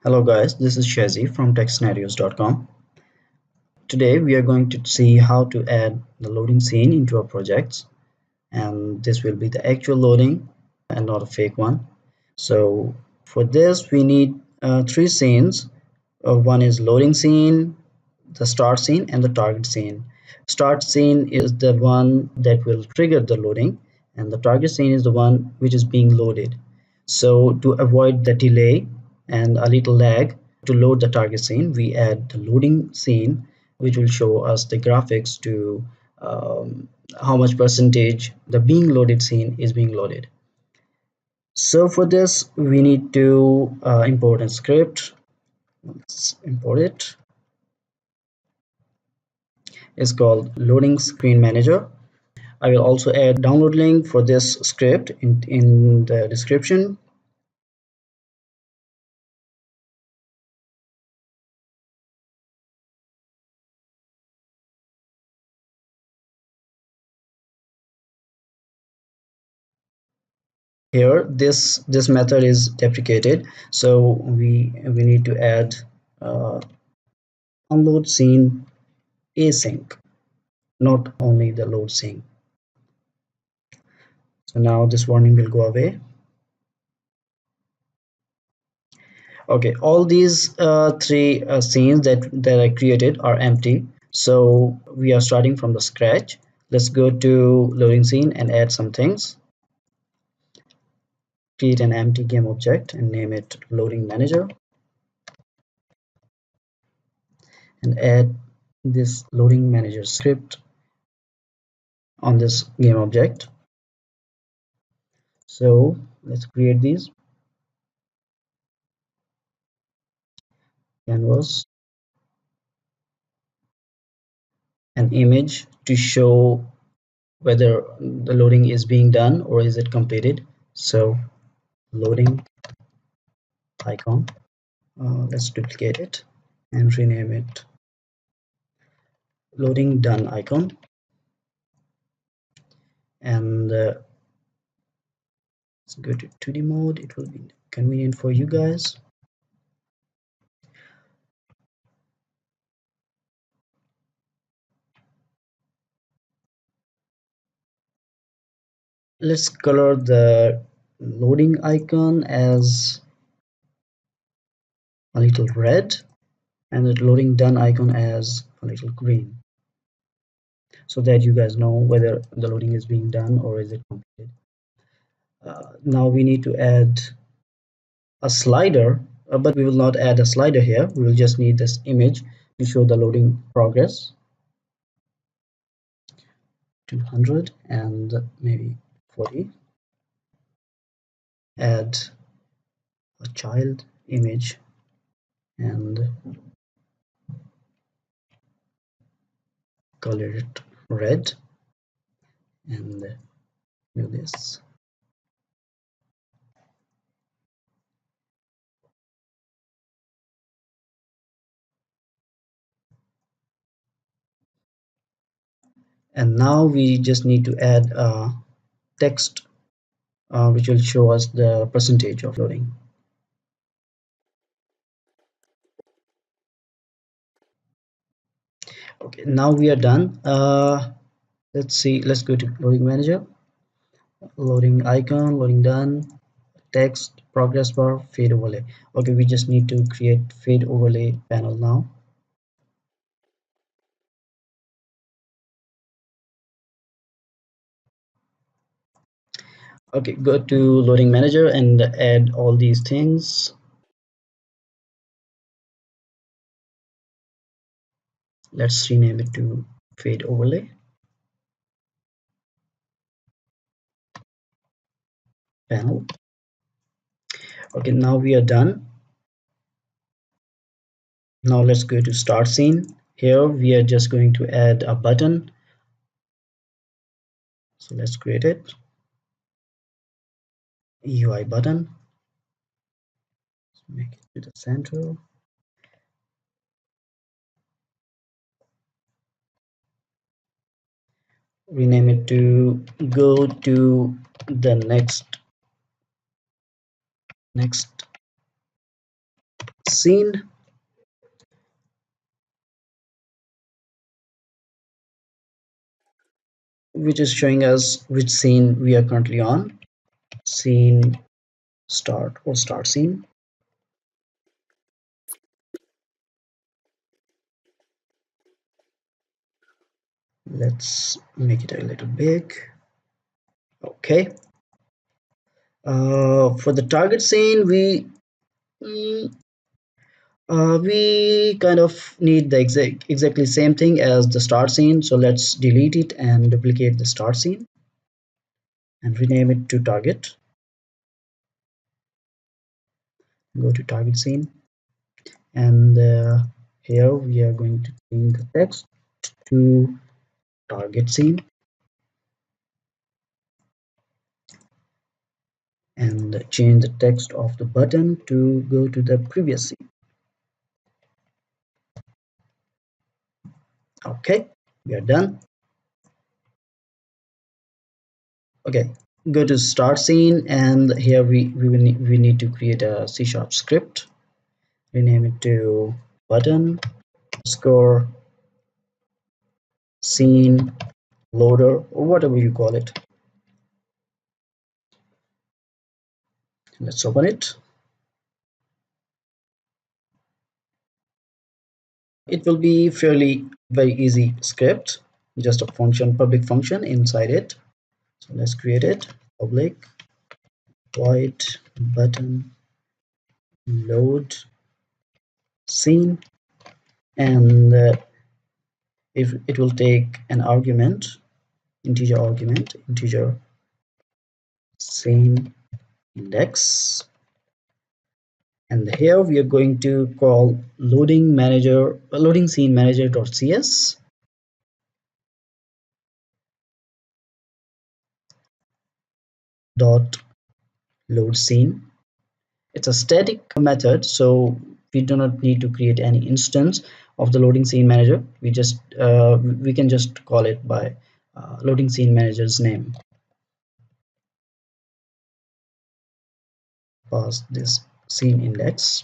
Hello guys, this is Shazi from TechScenarios.com. Today we are going to see how to add the loading scene into our projects, and this will be the actual loading and not a fake one. So for this we need three scenes. One is loading scene, the start scene and the target scene. Start scene is the one that will trigger the loading, and the target scene is the one which is being loaded. So to avoid the delay and a little lag to load the target scene, we add the loading scene, which will show us the graphics to how much percentage the being loaded scene is being loaded. So for this we need to import a script. Let's import it. It's called Loading Screen Manager. I will also add download link for this script in the description. Here this method is deprecated, so we need to add download scene async, not only the load scene. So now this warning will go away. Okay, all these three scenes that I created are empty, so we are starting from the scratch. Let's go to loading scene and add some things. Create an empty game object and name it loading manager, and add this loading manager script on this game object. So let's create these. Canvas, an image to show whether the loading is being done or is it completed. So loading icon. Let's duplicate it and rename it loading done icon. And let's go to 2D mode. It will be convenient for you guys. Let's color the loading icon as a little red and the loading done icon as a little green, so that you guys know whether the loading is being done or is it completed. Now we need to add a slider, but we will not add a slider here. We will just need this image to show the loading progress. 200 and maybe 40. Add a child image and color it red and do this. And now we just need to add a text which will show us the percentage of loading. Okay, now we are done. Let's see, let's go to loading manager, loading icon, loading done, text, progress bar, fade overlay. Okay, we just need to create fade overlay panel now. Okay, go to loading manager and add all these things. Let's rename it to fade overlay panel. Okay, now we are done. Now let's go to start scene. Here we are just going to add a button. So let's create it. UI button. Make it to the center. Rename it to go to the next scene, which is showing us which scene we are currently on. Scene start or start scene. Let's make it a little big. Okay. For the target scene, mm, we kind of need the exactly same thing as the start scene. So let's delete it and duplicate the start scene and rename it to target. Go to target scene, and here we are going to change the text to target scene and change the text of the button to go to the previous scene. Okay, we are done. Okay, go to start scene, and here we need to create a C# script. Rename it to button score scene loader, or whatever you call it. Let's open it. It will be fairly very easy script, just a function, public function inside it. So let's create it. Public void button load scene, and if it will take an argument, integer scene index, and here we are going to call LoadingSceneManager.cs dot load scene. It's a static method, so we do not need to create any instance of the loading scene manager. We can just call it by loading scene manager's name. Pass this scene index,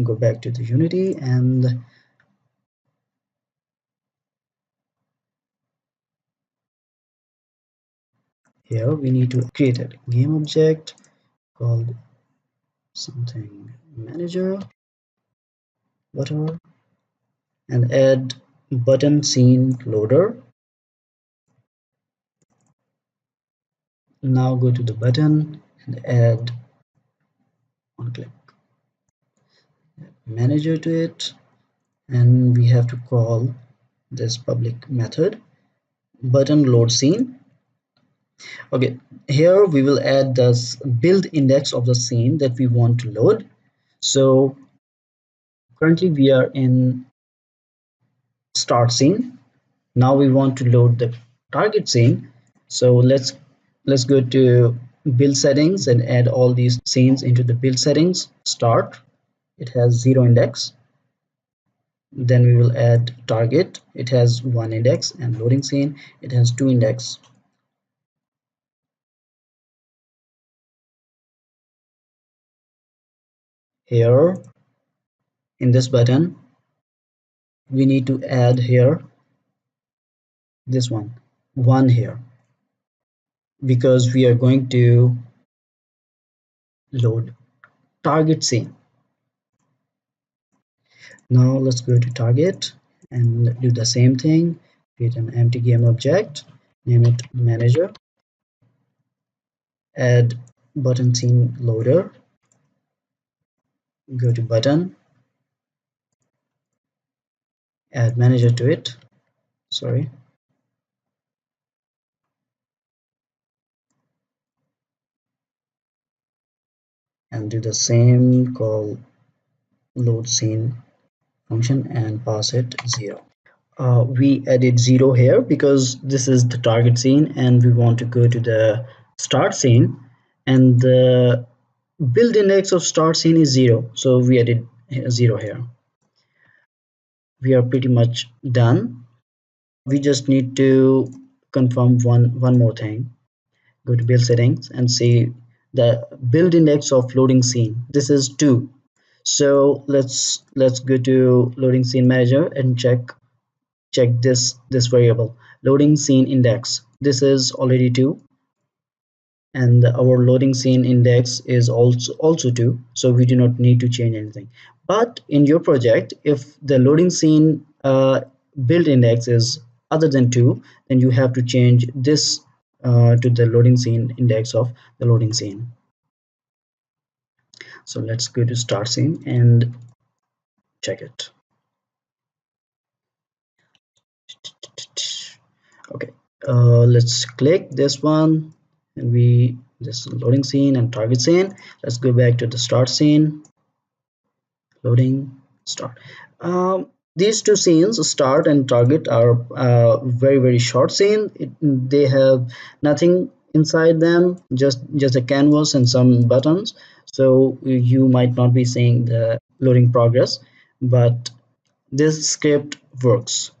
go back to the Unity, and here we need to create a game object called something manager, whatever, and add button scene loader. Now go to the button and add one click manager to it, and we have to call this public method button load scene. Okay, here we will add this build index of the scene that we want to load. So currently we are in start scene. Now we want to load the target scene. So let's go to build settings and add all these scenes into the build settings. Start, it has 0 index. Then we will add target, it has 1 index, and loading scene, it has 2 index. Here in this button we need to add here this one here, because we are going to load target scene. Now let's go to target and do the same thing. Create an empty game object, name it manager, add button scene loader, go to button, add manager to it, sorry, and do the same, call load scene function and pass it 0. We added 0 here because this is the target scene and we want to go to the start scene, and the build index of start scene is 0, so we added 0 here. We are pretty much done. We just need to confirm one more thing. Go to build settings and see the build index of loading scene. This is 2. So let's go to loading scene manager and check this variable loading scene index. This is already 2, and our loading scene index is also 2, so we do not need to change anything. But in your project, if the loading scene build index is other than 2, then you have to change this to the loading scene index of the loading scene. So let's go to start scene and check it. Okay, let's click this one, and we this loading scene and target scene. Let's go back to the start scene. Loading, start. These two scenes, start and target, are very short scene. They have nothing inside them, just a canvas and some buttons. So you might not be seeing the loading progress, but this script works.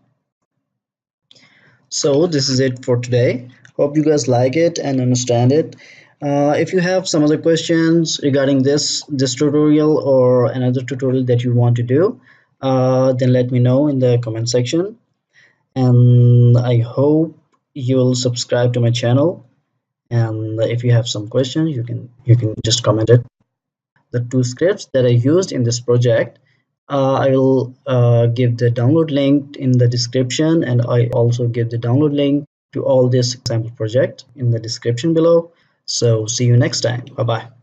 So this is it for today. Hope you guys like it and understand it. If you have some other questions regarding this tutorial or another tutorial that you want to do, then let me know in the comment section. And I hope you'll subscribe to my channel. And if you have some questions, you can just comment it. The 2 scripts that I used in this project, I will give the download link in the description, and I also give the download link to all this sample project in the description below. So see you next time. Bye bye.